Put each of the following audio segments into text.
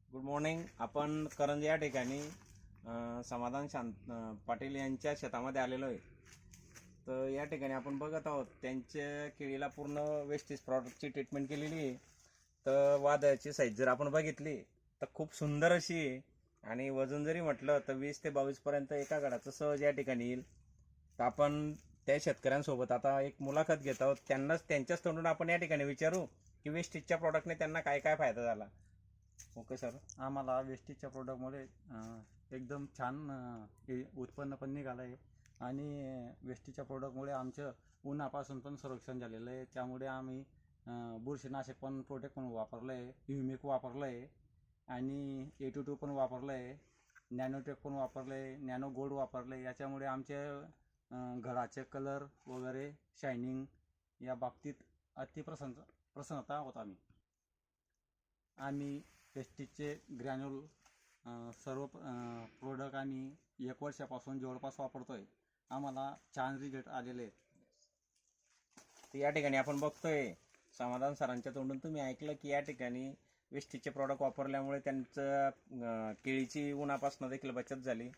Good morning. आपण करंज या ठिकाणी समाधान पाटील यांच्या शेतामध्ये आलेलो आहे. तर या ठिकाणी आपण बघत आहोत त्यांच्या केळीला पूर्ण वेस्टेज प्रॉडक्टची ट्रीटमेंट केलेली आहे. तर वादळाची साईज जर आपण बघितली तर खूप सुंदर अशी आहे आणि वजन जरी म्हटलं तर 20 ते 22 पर्यंत एका गडाचं सहज या ठिकाणी येईल. तर आपण त्या शेतकऱ्यांसोबत आता एक मुलाखत घेत आहोत. त्यांच्याच तोंडून आपण या ठिकाणी विचारू की वेस्टेजच्या प्रॉडक्टने त्यांना काय काय फायदा झाला. Okay sir. आम्हाला वेस्टेजच्या प्रोडक्टमुळे एकदम छान उत्पन्न पण निघालं आहे आणि वेस्टेजच्या प्रोडक्टमुळे आमचं उन्हापासून पण संरक्षण झालेलं आहे. त्यामुळे आम्ही बुरशीनाशक पण प्रोटेक्ट पण वापरलं आहे, ह्युमिक वापरलं आहे आणि A22 पण वापरलं आहे, नॅनोटेक पण वापरलं आहे, नॅनो गोल्ड वापरलं आहे. याच्यामुळे आमच्या घराचे कलर वगैरे शायनिंग या बाबतीत प्रसन्नता आहोत आम्ही वेस्टेजचे ग्रॅन्युल सर्व प्रोडक्ट आम्ही 1 वर्षापासून जवळपास वापरतोय. आम्हाला छान रिझल्ट आलेले आहेत. तर या ठिकाणी आपण बघतोय समाधान सरांच्या तोंडून तुम्ही ऐकलं की या ठिकाणी वेस्टेजचे प्रॉडक्ट वापरल्यामुळे त्यांचं केळीची उन्हापासून देखील बचत झाली,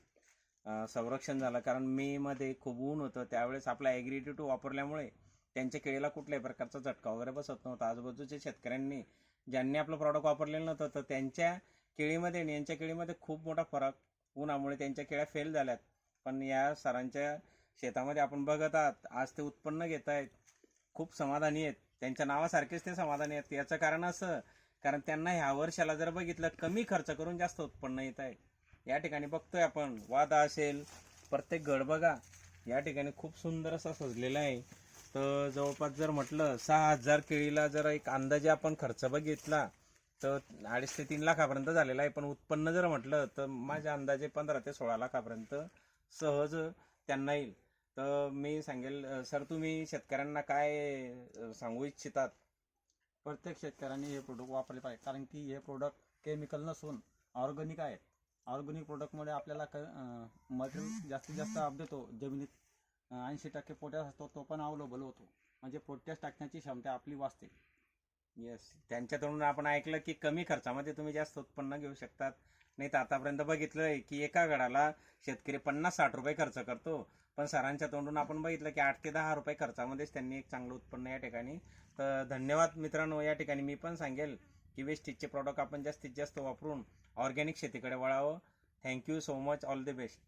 संरक्षण झालं. कारण मे मध्ये खूप ऊन होतं, त्यावेळेस आपला ॲग्री-82 वापरल्यामुळे त्यांच्या केळीला कुठल्याही प्रकारचा झटका वगैरे बसत नव्हता. आजूबाजूच्या शेतकऱ्यांनी ज्यांनी आपलं प्रॉडक्ट वापरलेलं नव्हतं तर त्यांच्या केळीमध्ये आणि यांच्या केळीमध्ये खूप मोठा फरक, उन्हामुळे त्यांच्या केळ्या फेल झाल्यात. पण या सरांच्या शेतामध्ये आपण बघत आहात आज ते उत्पन्न घेत आहेत, खूप समाधानी आहेत. त्यांच्या नावासारखेच ते समाधानी आहेत. याचं कारण असं, कारण त्यांना ह्या वर्षाला जर बघितलं कमी खर्च करून जास्त उत्पन्न येत आहे. या ठिकाणी बघतोय आपण वादा असेल, प्रत्येक घड बघा या ठिकाणी खूप सुंदर असा सजलेला आहे. तर जवळपास जर म्हटलं 6,000 केळीला जर एक अंदाजे आपण खर्च बघितला तर 2.5 ते 3 लाखापर्यंत झालेला आहे. पण उत्पन्न जर म्हटलं तर माझ्या अंदाजे 15 ते 16 लाखापर्यंत सहज त्यांना येईल. तर मी सांगेल सर, तुम्ही शेतकऱ्यांना काय सांगू इच्छितात? प्रत्येक शेतकऱ्यांनी हे प्रोडक्ट वापरले पाहिजे, कारण की हे प्रोडक्ट केमिकल नसून ऑर्गॅनिक आहेत. ऑर्गॅनिक प्रोडक्टमुळे आपल्याला मटेरियल जास्तीत जास्त अप देतो. जमिनीत 80% पोटॅश असतो, तो पण अवेलेबल होतो. म्हणजे पोटॅश टाकण्याची क्षमता आपली वाचते. येस, त्यांच्याकडून आपण ऐकलं की कमी खर्चामध्ये तुम्ही जास्त उत्पन्न घेऊ शकतात. नाही तर आतापर्यंत बघितलंय की एका गडाला शेतकरी 50-60 रुपये खर्च करतो, पण सरांच्या तोंडून आपण बघितलं की 8 ते 10 रुपये खर्चामध्येच त्यांनी एक चांगलं उत्पन्न या ठिकाणी. तर धन्यवाद मित्रांनो. या ठिकाणी मी पण सांगेल की वेस्टेजचे प्रॉडक्ट आपण जास्तीत जास्त वापरून ऑर्गॅनिक शेतीकडे वळावं. Thank you so much. All the best.